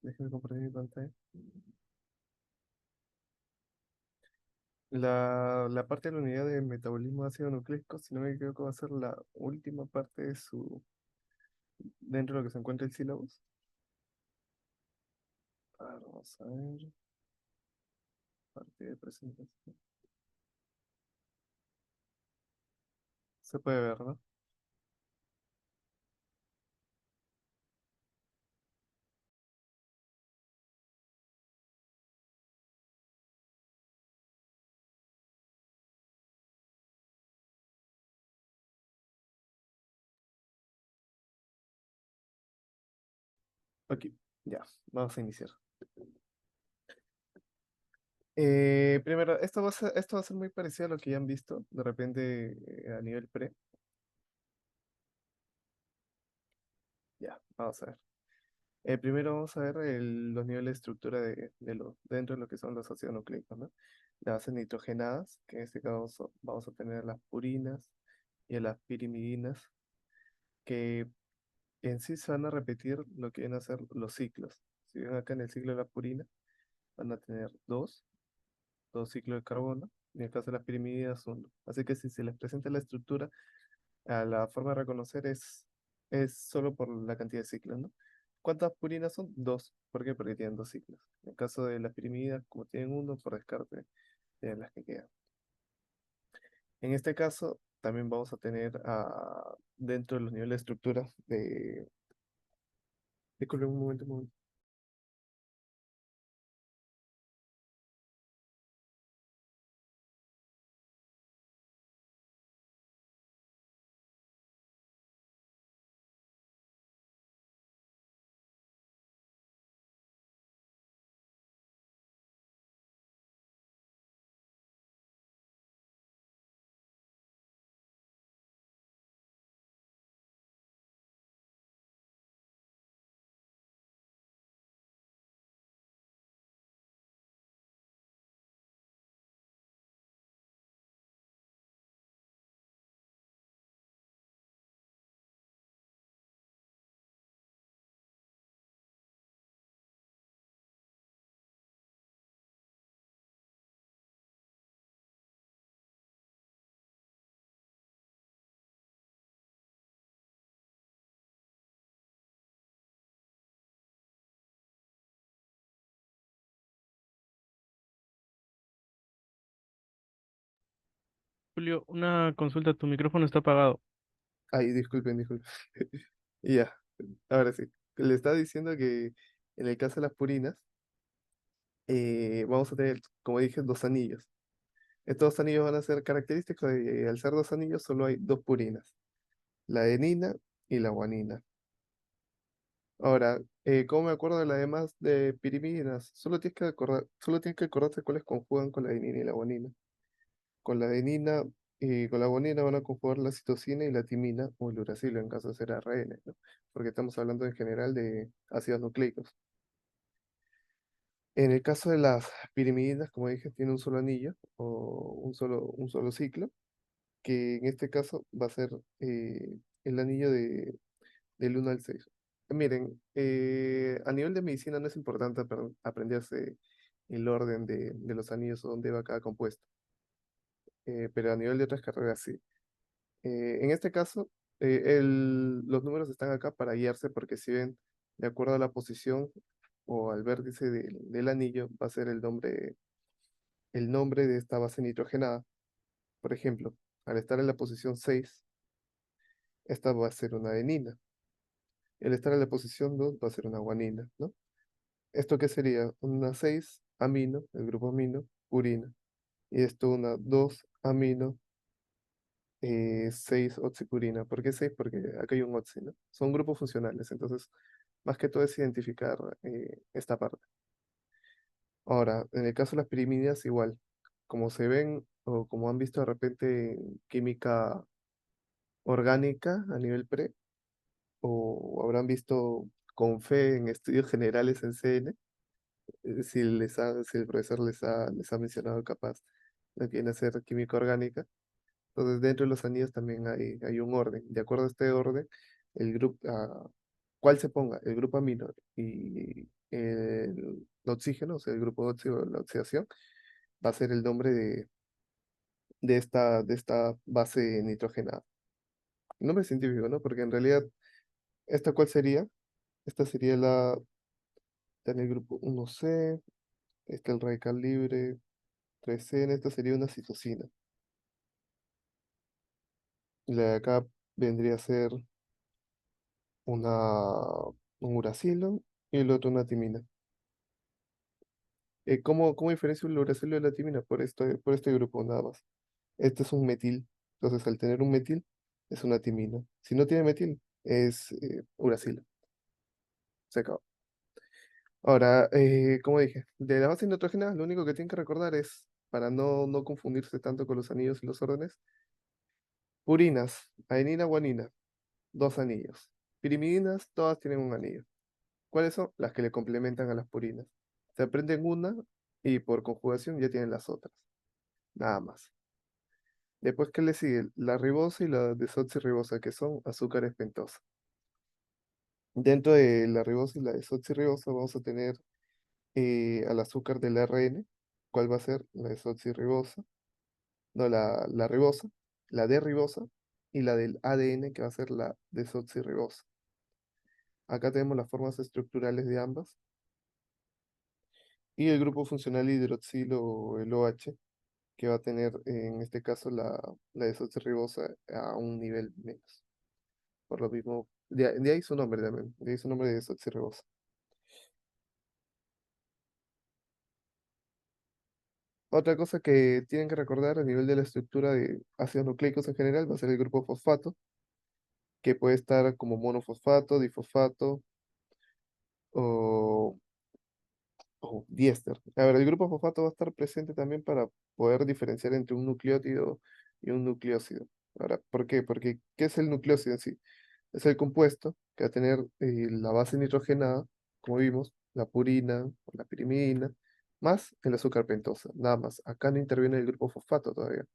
Déjeme compartir mi pantalla. La parte de la unidad de metabolismo de ácido nucleico, si no me equivoco, va a ser la última parte de dentro de lo que se encuentra el sílabus. A ver, vamos a ver, parte de presentación. Se puede ver, ¿no? Aquí, ya, vamos a iniciar. Primero, esto va a ser muy parecido a lo que ya han visto, de repente a nivel pre. Ya, vamos a ver. Primero vamos a ver los niveles de estructura dentro de lo que son los ácidos nucleicos, ¿no? Las bases nitrogenadas, que en este caso vamos a tener las purinas y a las pirimidinas, que en sí se van a repetir lo que vienen a ser los ciclos. Si ven acá en el ciclo de la purina, van a tener dos ciclos de carbono, y en el caso de las pirimidinas, uno. Así que si se les presenta la estructura, la forma de reconocer es solo por la cantidad de ciclos, ¿no? ¿Cuántas purinas son? Dos. ¿Por qué? Porque tienen dos ciclos. En el caso de las pirimidas, como tienen uno, por descarte, tienen las que quedan. En este caso, también vamos a tener dentro de los niveles de estructura disculpe un momento, un momento. Julio, una consulta, tu micrófono está apagado. Ay, disculpen, disculpen. Y ya, ahora sí. Le estaba diciendo que en el caso de las purinas, vamos a tener, como dije, dos anillos. Estos dos anillos van a ser característicos de, al ser dos anillos, solo hay dos purinas, la adenina y la guanina. Ahora, ¿cómo me acuerdo de las demás de pirimidinas? Solo tienes que acordarte cuáles conjugan con la adenina y la guanina. Con la adenina y con la guanina van a conjugar la citosina y la timina o el uracilo en caso de ser ARN, ¿no? Porque estamos hablando en general de ácidos nucleicos. En el caso de las pirimidinas, como dije, tiene un solo anillo o un solo ciclo, que en este caso va a ser el anillo del 1 al 6. Miren, a nivel de medicina no es importante aprenderse el orden de los anillos o dónde va cada compuesto, pero a nivel de otras carreras sí. En este caso, los números están acá para guiarse porque si ven, de acuerdo a la posición o al vértice del anillo, va a ser el nombre de esta base nitrogenada. Por ejemplo, al estar en la posición 6, esta va a ser una adenina. El estar en la posición 2 va a ser una guanina, ¿no? ¿Esto qué sería? Una 6 amino, el grupo amino, purina. Y esto una 2 amino, 6 oxipurina. ¿Por qué 6? Porque acá hay un oxi, ¿no? Son grupos funcionales, entonces más que todo es identificar esta parte. Ahora, en el caso de las pirimidinas, igual, como se ven o como han visto de repente en química orgánica a nivel pre, o habrán visto con fe en estudios generales en CN, si el profesor les ha mencionado capaz lo que viene a ser química orgánica. Entonces, dentro de los anillos también hay un orden. De acuerdo a este orden, el grupo, ¿cuál se ponga? El grupo amino y oxígeno, o sea, el grupo óxido, la oxidación, va a ser el nombre de esta base nitrogenada. El nombre científico, ¿no? Porque en realidad, ¿esta cuál sería? Esta sería está en el grupo 1C, está el radical libre 3N, esta sería una citosina. La de acá vendría a ser un uracilo y el otro una timina. ¿Cómo diferencio el uracilo de la timina? Por este grupo nada más. Este es un metil, entonces al tener un metil es una timina. Si no tiene metil, es uracilo. Se acabó. Ahora, como dije, de la base nitrogenada, lo único que tienen que recordar es, para no confundirse tanto con los anillos y los órdenes, purinas, adenina, guanina, dos anillos. Pirimidinas, todas tienen un anillo. ¿Cuáles son? Las que le complementan a las purinas. Se aprenden una y por conjugación ya tienen las otras. Nada más. Después, ¿qué le sigue? La ribosa y la desoxirribosa, que son azúcares pentosas. Dentro de la ribosa y la desoxirribosa vamos a tener al azúcar del ARN. ¿Cuál va a ser? La desoxirribosa. No, la ribosa, la D-ribosa y la del ADN, que va a ser la desoxirribosa. Acá tenemos las formas estructurales de ambas. Y el grupo funcional hidroxilo, o el OH, que va a tener en este caso la desoxirribosa a un nivel menos. Por lo mismo, de ahí su nombre también, de ahí su nombre de desoxirribosa. Otra cosa que tienen que recordar a nivel de la estructura de ácidos nucleicos en general va a ser el grupo fosfato, que puede estar como monofosfato, difosfato o, o diéster. A ver, el grupo fosfato va a estar presente también para poder diferenciar entre un nucleótido y un nucleósido. Ahora, ¿por qué? Porque, ¿qué es el nucleósido en sí? Es el compuesto que va a tener la base nitrogenada, como vimos, la purina o la pirimidina, más el azúcar pentosa, nada más. Acá no interviene el grupo fosfato todavía.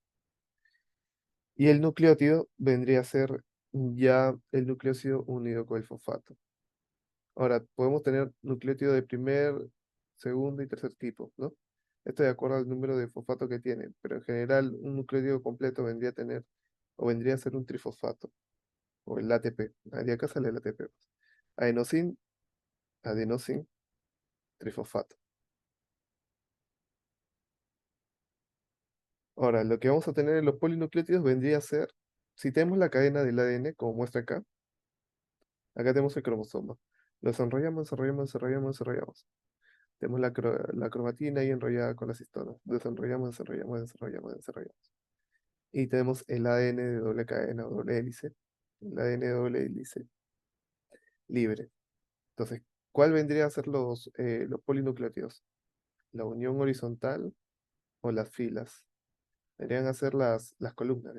Y el nucleótido vendría a ser ya el nucleósido unido con el fosfato. Ahora, podemos tener nucleótido de primer, segundo y tercer tipo, ¿no? Esto de acuerdo al número de fosfato que tiene, pero en general un nucleótido completo vendría a tener, o vendría a ser un trifosfato, o el ATP. Ah, de acá sale el ATP. Adenosin, adenosin, trifosfato. Ahora, lo que vamos a tener en los polinucleótidos vendría a ser, si tenemos la cadena del ADN, como muestra acá, acá tenemos el cromosoma. Lo desenrollamos, desarrollamos, desarrollamos, desarrollamos. Tenemos la cromatina ahí enrollada con las histonas. Desenrollamos, desarrollamos, desarrollamos, desarrollamos. Y tenemos el ADN de doble cadena o doble hélice. El ADN de doble hélice libre. Entonces, ¿cuál vendría a ser los polinucleótidos? ¿La unión horizontal o las filas? Vendrían a ser las columnas,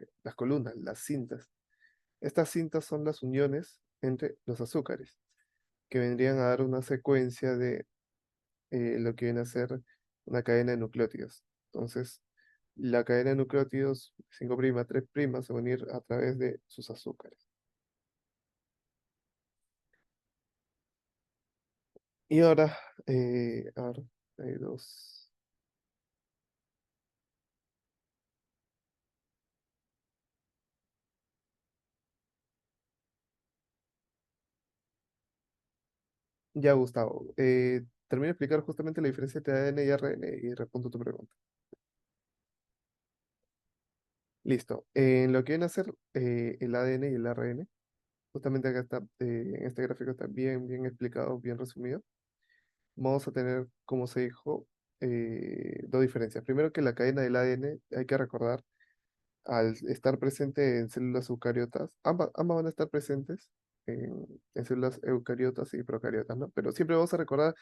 las cintas. Estas cintas son las uniones entre los azúcares, que vendrían a dar una secuencia de lo que viene a ser una cadena de nucleótidos. Entonces, la cadena de nucleótidos 5' 3' se van a ir a través de sus azúcares. Y ahora, a ver, hay dos. Ya, Gustavo, termino de explicar justamente la diferencia entre ADN y ARN y respondo tu pregunta. Listo. En lo que viene a ser el ADN y el ARN, justamente acá está, en este gráfico está bien explicado, bien resumido. Vamos a tener, como se dijo, dos diferencias. Primero que la cadena del ADN, hay que recordar, al estar presente en células eucariotas, ambas van a estar presentes en células eucariotas y procariotas, ¿no? Pero siempre vamos a recordar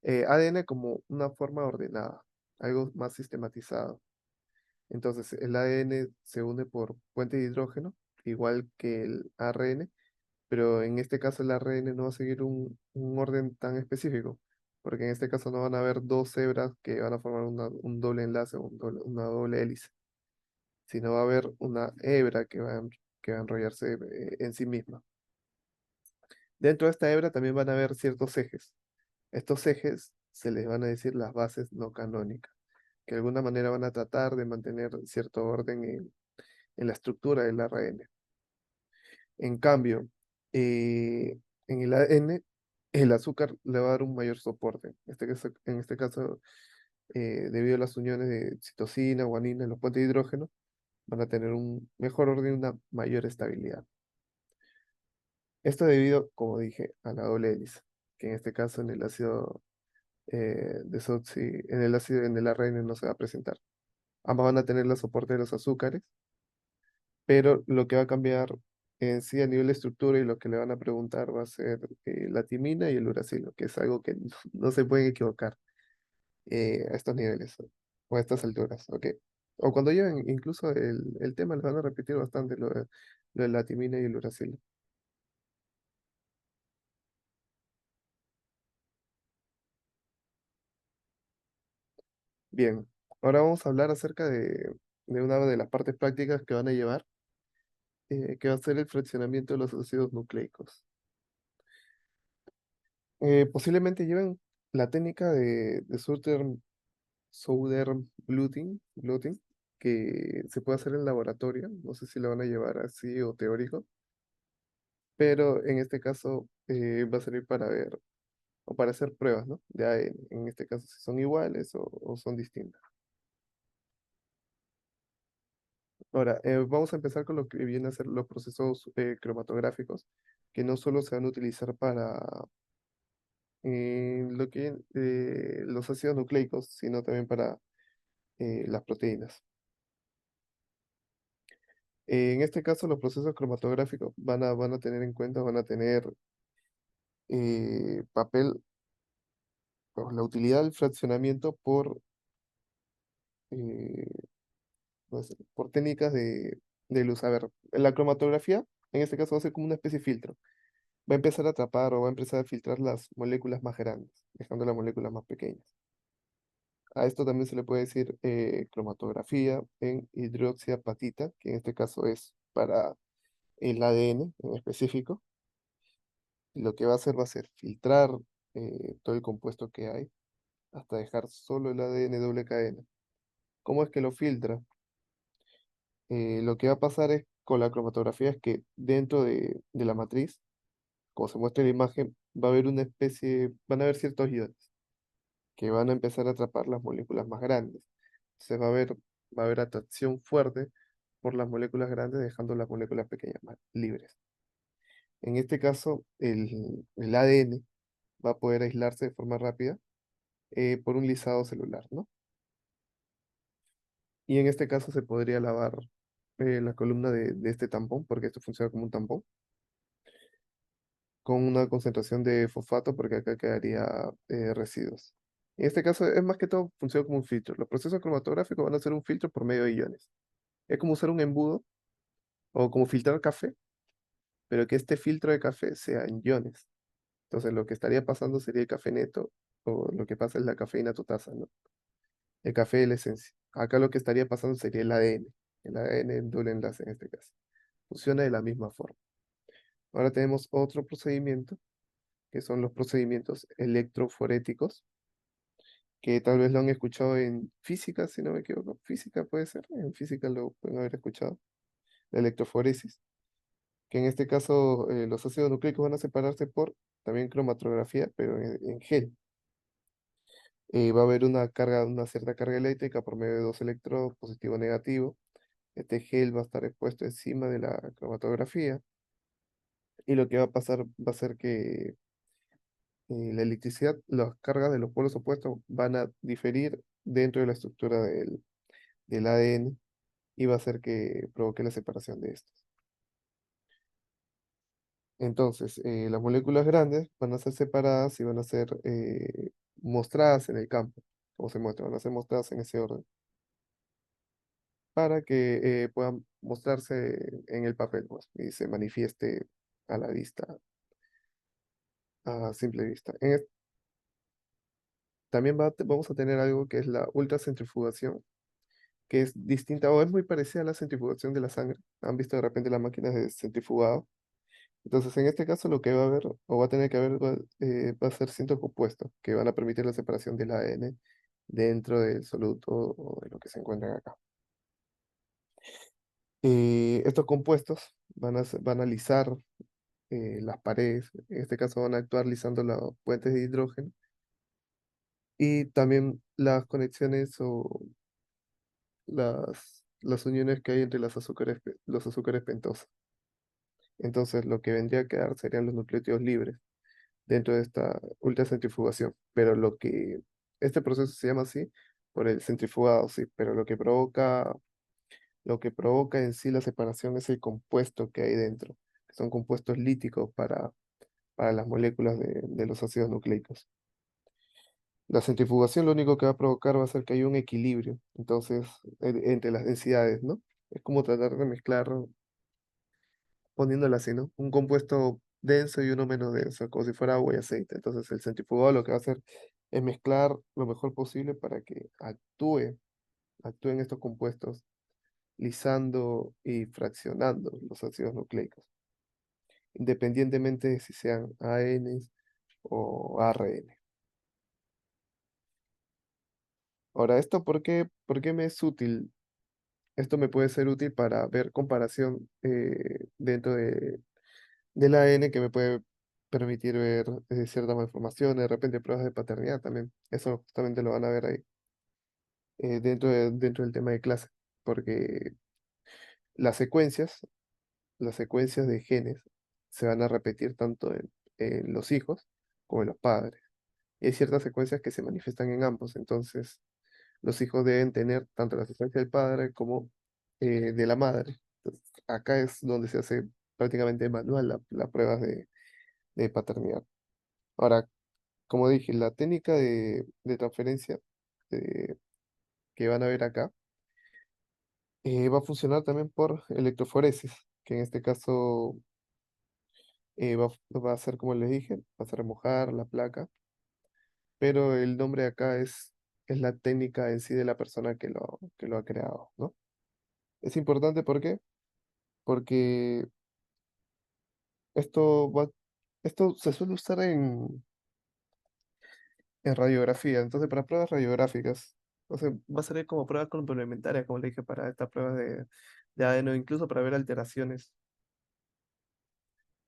ADN como una forma ordenada, algo más sistematizado. Entonces, el ADN se une por puente de hidrógeno, igual que el ARN, pero en este caso el ARN no va a seguir un orden tan específico, porque en este caso no van a haber dos hebras que van a formar un doble enlace, una doble hélice, sino va a haber una hebra que va a enrollarse en sí misma. Dentro de esta hebra también van a haber ciertos ejes. Estos ejes se les van a decir las bases no canónicas, que de alguna manera van a tratar de mantener cierto orden en la estructura del ARN. En cambio, en el ADN, el azúcar le va a dar un mayor soporte. En este caso, debido a las uniones de citosina, guanina, los puentes de hidrógeno, van a tener un mejor orden y una mayor estabilidad. Esto debido, como dije, a la doble hélice, que en este caso en el ácido en el ARN no se va a presentar. Ambas van a tener el soporte de los azúcares, pero lo que va a cambiar en sí a nivel de estructura y lo que le van a preguntar va a ser la timina y el uracilo, que es algo que no se pueden equivocar a estos niveles o a estas alturas, ¿ok? O cuando lleven incluso el tema, les van a repetir bastante lo de la timina y el uracilo. Bien, ahora vamos a hablar acerca de una de las partes prácticas que van a llevar, que va a ser el fraccionamiento de los ácidos nucleicos. Posiblemente lleven la técnica de Söderblüting, que se puede hacer en laboratorio, no sé si lo van a llevar así o teórico, pero en este caso va a servir para ver o para hacer pruebas, ¿no? De ADN, en este caso si son iguales o son distintas. Ahora, vamos a empezar con lo que vienen a ser los procesos cromatográficos, que no solo se van a utilizar para los ácidos nucleicos, sino también para las proteínas. En este caso, los procesos cromatográficos van a tener en cuenta, van a tener papel, o la utilidad del fraccionamiento eh, por técnicas de luz. A ver, la cromatografía, en este caso, va a ser como una especie de filtro. Va a empezar a atrapar o va a empezar a filtrar las moléculas más grandes, dejando las moléculas más pequeñas. A esto también se le puede decir cromatografía en hidroxiapatita, que en este caso es para el ADN en específico. Y lo que va a ser filtrar todo el compuesto que hay hasta dejar solo el ADN doble cadena. ¿Cómo es que lo filtra? Lo que va a pasar es con la cromatografía es que dentro de la matriz, como se muestra en la imagen, va a haber una especie, van a haber ciertos iones que van a empezar a atrapar las moléculas más grandes. Entonces va a haber atracción fuerte por las moléculas grandes, dejando las moléculas pequeñas más libres. En este caso, el ADN va a poder aislarse de forma rápida por un lisado celular, ¿no? Y en este caso se podría lavar la columna de este tampón, porque esto funciona como un tampón, con una concentración de fosfato, porque acá quedaría residuos. En este caso es más que todo funciona como un filtro. Los procesos cromatográficos van a ser un filtro por medio de iones. Es como usar un embudo o como filtrar café, pero que este filtro de café sea en iones. Entonces lo que estaría pasando sería el café neto, o lo que pasa es la cafeína a tu taza, ¿no? El café de la esencia. Acá lo que estaría pasando sería el ADN en doble enlace en este caso. Funciona de la misma forma. Ahora tenemos otro procedimiento, que son los procedimientos electroforéticos, que tal vez lo han escuchado en física, si no me equivoco. Física puede ser, en física lo pueden haber escuchado, la electroforesis, que en este caso los ácidos nucleicos van a separarse por también cromatografía, pero en gel. Va a haber una cierta carga eléctrica por medio de dos electrodos, positivo o negativo. Este gel va a estar expuesto encima de la cromatografía y lo que va a pasar va a ser que la electricidad, las cargas de los polos opuestos van a diferir dentro de la estructura del ADN y va a hacer que provoque la separación de estos. Entonces, las moléculas grandes van a ser separadas y van a ser mostradas en el campo, como se muestra, van a ser mostradas en ese orden, para que puedan mostrarse en el papel, pues, y se manifieste a la vista, a simple vista. También vamos a tener algo que es la ultracentrifugación, que es distinta o es muy parecida a la centrifugación de la sangre. ¿Han visto de repente las máquinas de centrifugado? Entonces, en este caso, lo que va a haber, o va a tener que haber, va a ser cientos compuestos que van a permitir la separación del ADN dentro del soluto o de lo que se encuentran acá. Estos compuestos van a lisar las paredes, en este caso van a actuar lisando los puentes de hidrógeno y también las conexiones o las uniones que hay entre los azúcares pentosos. Entonces, lo que vendría a quedar serían los nucleótidos libres dentro de esta ultracentrifugación. Pero este proceso se llama así por el centrifugado, sí, pero lo que provoca en sí la separación es el compuesto que hay dentro, que son compuestos líticos para las moléculas de los ácidos nucleicos. La centrifugación lo único que va a provocar va a ser que haya un equilibrio, entonces, entre las densidades, ¿no? Es como tratar de mezclar, poniéndolo así, ¿no? Un compuesto denso y uno menos denso, como si fuera agua y aceite. Entonces, el centrifugado lo que va a hacer es mezclar lo mejor posible para que actúen estos compuestos, lisando y fraccionando los ácidos nucleicos, independientemente de si sean ANs o ARN. Ahora, ¿esto por qué me es útil? Esto me puede ser útil para ver comparación dentro del ADN que me puede permitir ver cierta malformación, de repente pruebas de paternidad también. Eso justamente lo van a ver ahí dentro del tema de clase, porque las secuencias, las secuencias de genes se van a repetir tanto en los hijos como en los padres. Y hay ciertas secuencias que se manifiestan en ambos, entonces los hijos deben tener tanto la secuencia del padre como de la madre. Entonces, acá es donde se hace prácticamente manual la prueba de paternidad. Ahora, como dije, la técnica de transferencia eh, que van a ver acá va a funcionar también por electroforesis, que en este caso va a ser, como les dije, va a ser remojar la placa, pero el nombre acá es la técnica en sí de la persona que lo ha creado, ¿no? Es importante, ¿por qué? Porque esto va, esto se suele usar en radiografía, entonces para pruebas radiográficas, o sea, va a ser como prueba complementaria, como le dije, para estas pruebas de ADN, incluso para ver alteraciones.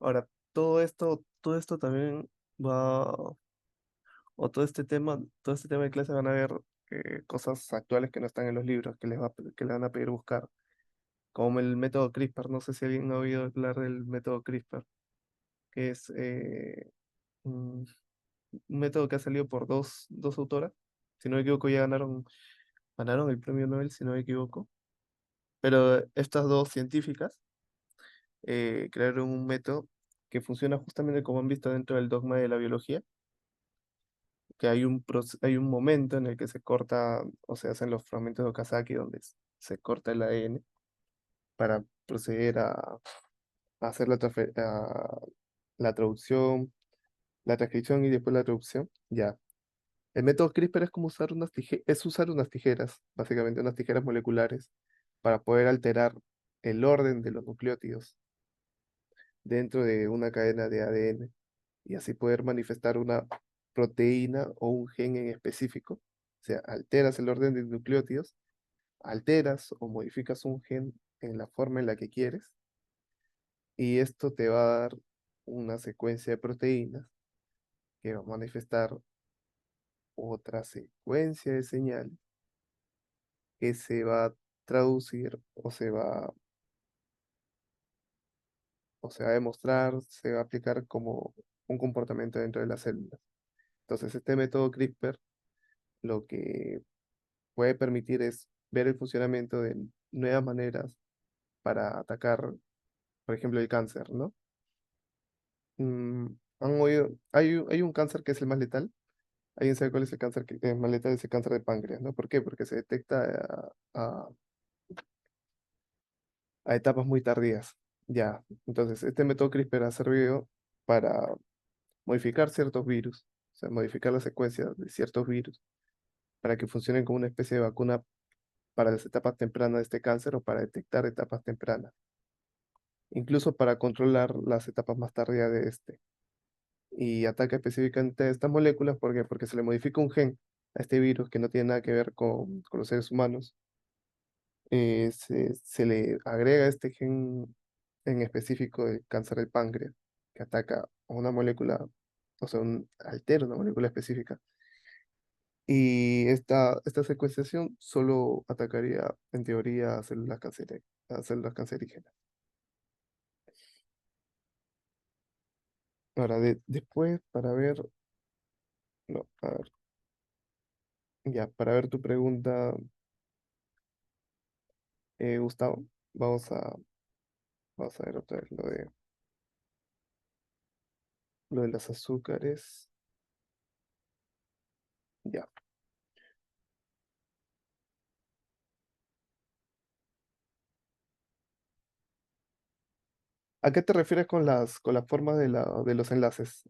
Ahora, todo esto también va, o todo este tema de clase van a ver cosas actuales que no están en los libros, que les van a pedir buscar, como el método CRISPR. No sé si alguien ha oído hablar del método CRISPR, que es un un método que ha salido por dos autoras. Si no me equivoco, ya ganaron el premio Nobel, si no me equivoco. Pero estas dos científicas crearon un método que funciona justamente como han visto dentro del dogma de la biología, que hay un momento en el que se corta o se hacen los fragmentos de Okazaki donde se corta el ADN para proceder a hacer la traducción, la transcripción y después la traducción. Ya. El método CRISPR es como usar unas tijeras, básicamente unas tijeras moleculares, para poder alterar el orden de los nucleótidos dentro de una cadena de ADN y así poder manifestar una proteína o un gen en específico. O sea, alteras el orden de nucleótidos, alteras o modificas un gen en la forma en la que quieres y esto te va a dar una secuencia de proteínas que va a manifestar otra secuencia de señales que se va a traducir o se va a demostrar, se va a aplicar como un comportamiento dentro de las células. Entonces, este método CRISPR lo que puede permitir es ver el funcionamiento de nuevas maneras para atacar, por ejemplo, el cáncer, ¿no? ¿Han oído? Hay un cáncer que es el más letal. ¿Alguien sabe cuál es el cáncer que es más letal? Es el cáncer de páncreas, ¿no? ¿Por qué? Porque se detecta a etapas muy tardías. Ya, entonces este método CRISPR ha servido para modificar ciertos virus, o sea, modificar la secuencia de ciertos virus para que funcionen como una especie de vacuna para las etapas tempranas de este cáncer o para detectar etapas tempranas. incluso para controlar las etapas más tardías de este. Y ataca específicamente a estas moléculas, ¿por qué? Porque se le modifica un gen a este virus que no tiene nada que ver con los seres humanos. Se le agrega este gen en específico del cáncer del páncreas, que ataca a una molécula, o sea, altera una molécula específica. Y esta secuenciación solo atacaría, en teoría, a células cancerígenas. Ahora, después, para ver, no, a ver, ya, para ver tu pregunta, Gustavo, vamos a, vamos a ver otra vez lo de los azúcares. Ya. ¿A qué te refieres con las formas de los enlaces?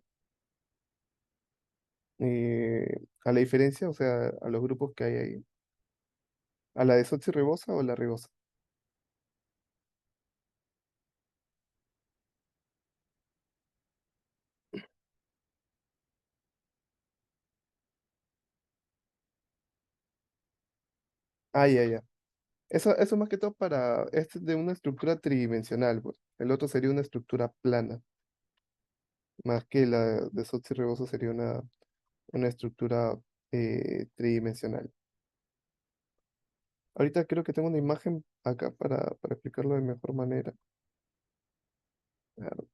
¿A la diferencia? O sea, a los grupos que hay ahí. ¿A la desoxirribosa o la ribosa? Ah, ya, ya. Eso más que todo este es de una estructura tridimensional, pues. El otro sería una estructura plana, más que la desoxirribosa sería una estructura tridimensional. Ahorita creo que tengo una imagen acá para explicarlo de mejor manera. A ver,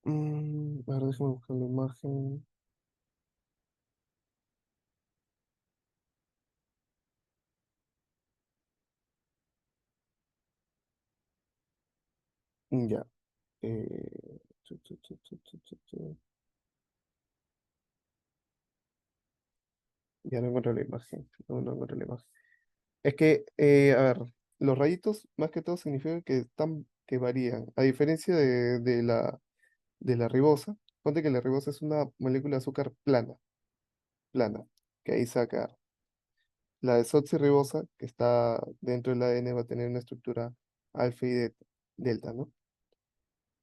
a ver, déjame buscar la imagen. Ya. Tu. Ya no encuentro la imagen. No encuentro la imagen. Es que, a ver, los rayitos más que todo significan que varían. A diferencia de la ribosa, ponte que la ribosa es una molécula de azúcar plana, que ahí saca. La desoxirribosa, que está dentro del ADN, va a tener una estructura alfa y delta, ¿no?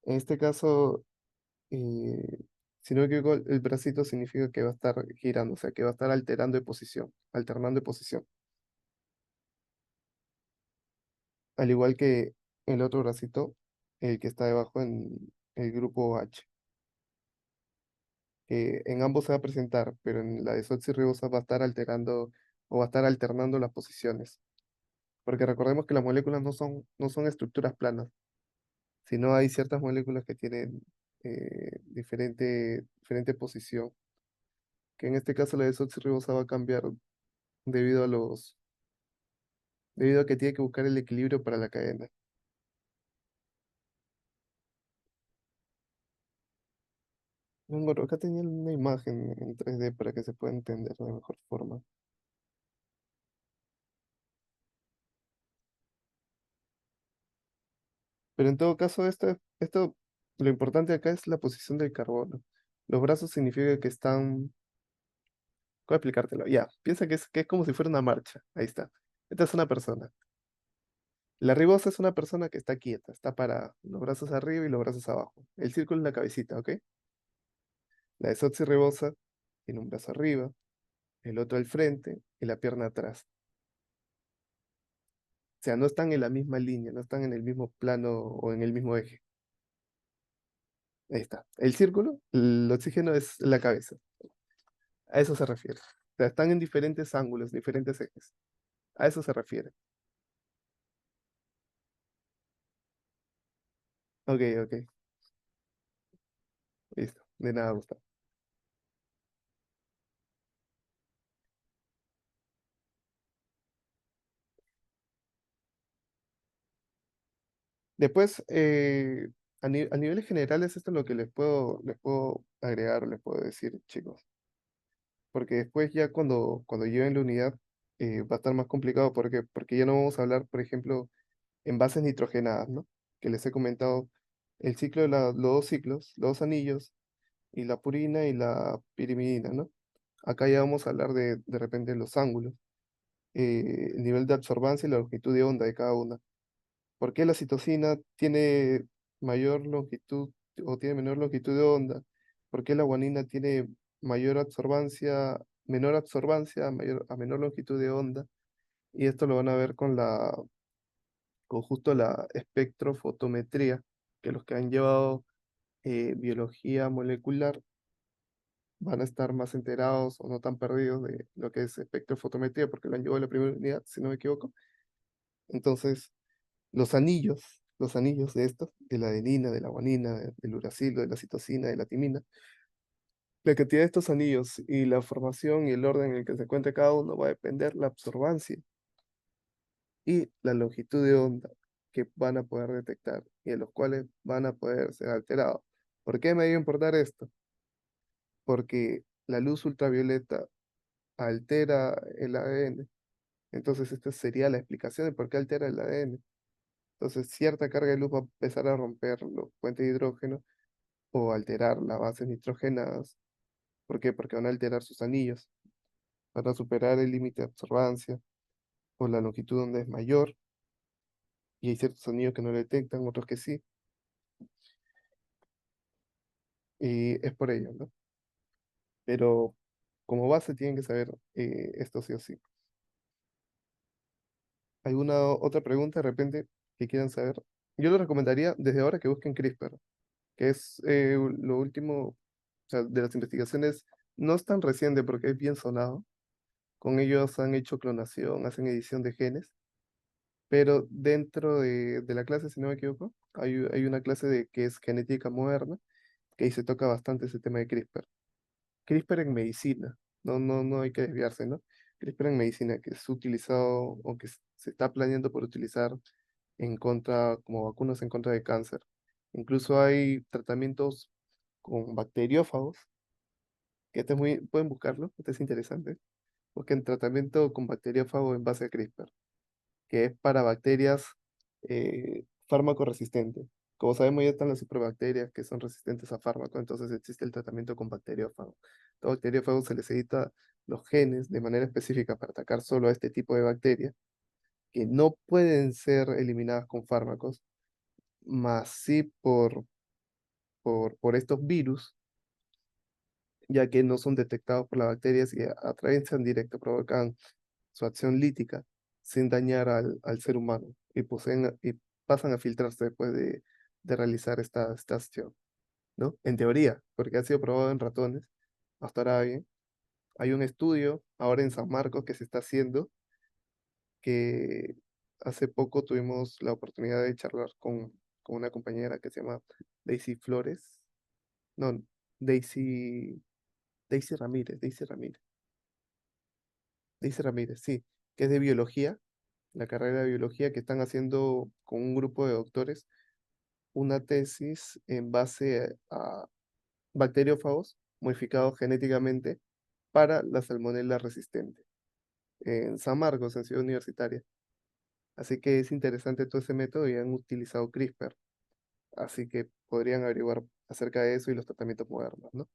En este caso, eh, si no me equivoco, el bracito significa que va a estar girando, o sea, que va a estar alterando de posición, alternando de posición. Al igual que el otro bracito, el que está debajo en el grupo H, que en ambos se va a presentar, pero en la desoxirribosa va a estar alterando o va a estar alternando las posiciones. Porque recordemos que las moléculas no son estructuras planas, sino hay ciertas moléculas que tienen diferente posición, que en este caso la desoxirribosa va a cambiar debido a debido a que tiene que buscar el equilibrio para la cadena. No, bueno, acá tenía una imagen en 3D para que se pueda entender de mejor forma. Pero en todo caso, lo importante acá es la posición del carbono. Los brazos significa que están. ¿Cómo explicártelo? Ya, piensa que es como si fuera una marcha. Ahí está. Esta es una persona. La ribosa es una persona que está quieta, está parada, los brazos arriba y los brazos abajo. El círculo es la cabecita, ¿ok? La desoxirribosa tiene un brazo arriba, el otro al frente y la pierna atrás. O sea, no están en la misma línea, no están en el mismo plano o en el mismo eje. Ahí está. El círculo, el oxígeno es la cabeza. A eso se refiere. O sea, están en diferentes ángulos, diferentes ejes. A eso se refiere. Ok, ok. Listo. De nada, Gustavo. Después, a niveles generales, esto es lo que les puedo agregar o les puedo decir, chicos. Porque después ya cuando lleven la unidad va a estar más complicado. ¿Por qué? Porque ya no vamos a hablar, por ejemplo, en bases nitrogenadas, ¿no? Que les he comentado el ciclo los dos ciclos, los dos anillos, y la purina y la pirimidina, ¿no? Acá ya vamos a hablar de repente los ángulos. el nivel de absorbancia y la longitud de onda de cada una. ¿Por qué la citosina tiene mayor longitud o tiene menor longitud de onda? ¿Por qué la guanina tiene mayor absorbancia, menor absorbancia, a menor longitud de onda? Y esto lo van a ver con justo la espectrofotometría, que los que han llevado biología molecular van a estar más enterados o no tan perdidos de lo que es espectrofotometría, porque lo han llevado en la primera unidad, si no me equivoco. Entonces, los anillos de estos, de la adenina, de la guanina, del uracilo, de la citosina, de la timina, la cantidad de estos anillos y la formación y el orden en el que se encuentra cada uno va a depender la absorbancia y la longitud de onda que van a poder detectar y en los cuales van a poder ser alterados. ¿Por qué me debe importar esto? Porque la luz ultravioleta altera el ADN. Entonces, esta sería la explicación de por qué altera el ADN. Entonces, cierta carga de luz va a empezar a romper los puentes de hidrógeno o alterar las bases nitrogenadas. ¿Por qué? Porque van a alterar sus anillos, van a superar el límite de absorbancia o la longitud donde es mayor, y hay ciertos anillos que no lo detectan, otros que sí, y es por ello, ¿no? Pero como base tienen que saber esto sí o sí. ¿Alguna otra pregunta de repente que quieran saber? Yo les recomendaría desde ahora que busquen CRISPR, que es lo último, o sea, de las investigaciones, no es tan reciente porque es bien sonado. Con ellos han hecho clonación, hacen edición de genes, pero dentro de la clase, si no me equivoco, hay una clase de que es genética moderna, que ahí se toca bastante ese tema de CRISPR. CRISPR en medicina, no hay que desviarse, ¿no? CRISPR en medicina, que es utilizado o que se está planeando por utilizar en contra, como vacunas en contra de cáncer. Incluso hay tratamientos con bacteriófagos, que este es muy, pueden buscarlo, este es interesante. Busquen tratamiento con bacteriófago en base a CRISPR, que es para bacterias fármaco resistentes. Como sabemos, ya están las superbacterias que son resistentes a fármacos, entonces existe el tratamiento con bacteriófago. A bacteriófago se les edita los genes de manera específica para atacar solo a este tipo de bacterias, que no pueden ser eliminadas con fármacos, más sí por estos virus, ya que no son detectados por las bacterias y atraviesan directo, provocan su acción lítica sin dañar al ser humano y, y pasan a filtrarse después de realizar esta acción, ¿no? En teoría, porque ha sido probado en ratones, hasta ahora bien. Hay un estudio ahora en San Marcos que se está haciendo, que hace poco tuvimos la oportunidad de charlar con una compañera que se llama Daisy Flores, no, Daisy, Daisy Ramírez, sí, que es de biología, la carrera de biología, que están haciendo con un grupo de doctores una tesis en base a bacteriófagos modificados genéticamente para la salmonela resistente en San Marcos, en Ciudad Universitaria. Así que es interesante todo ese método y han utilizado CRISPR. Así que podrían averiguar acerca de eso y los tratamientos modernos, ¿no?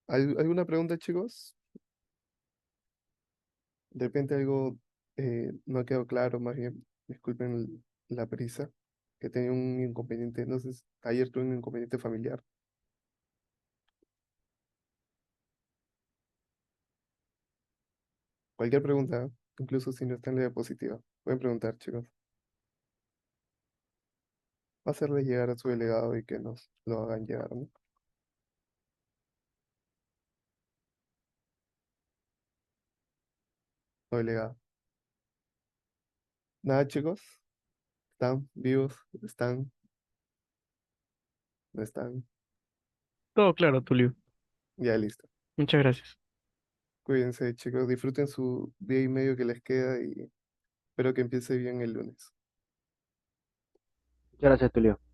¿Alguna pregunta, chicos? De repente algo no ha quedado claro, más bien, disculpen la prisa, que tenía un inconveniente, no sé, ayer tuve un inconveniente familiar. Cualquier pregunta, incluso si no está en la diapositiva, pueden preguntar, chicos. Va a hacerle llegar a su delegado y que nos lo hagan llegar, ¿no? O delegado. Nada, chicos, están vivos, están, no están, Todo claro, Tulio. ya listo. Muchas gracias. Cuídense, chicos, disfruten su día y medio que les queda y espero que empiece bien el lunes. Muchas gracias, Tulio.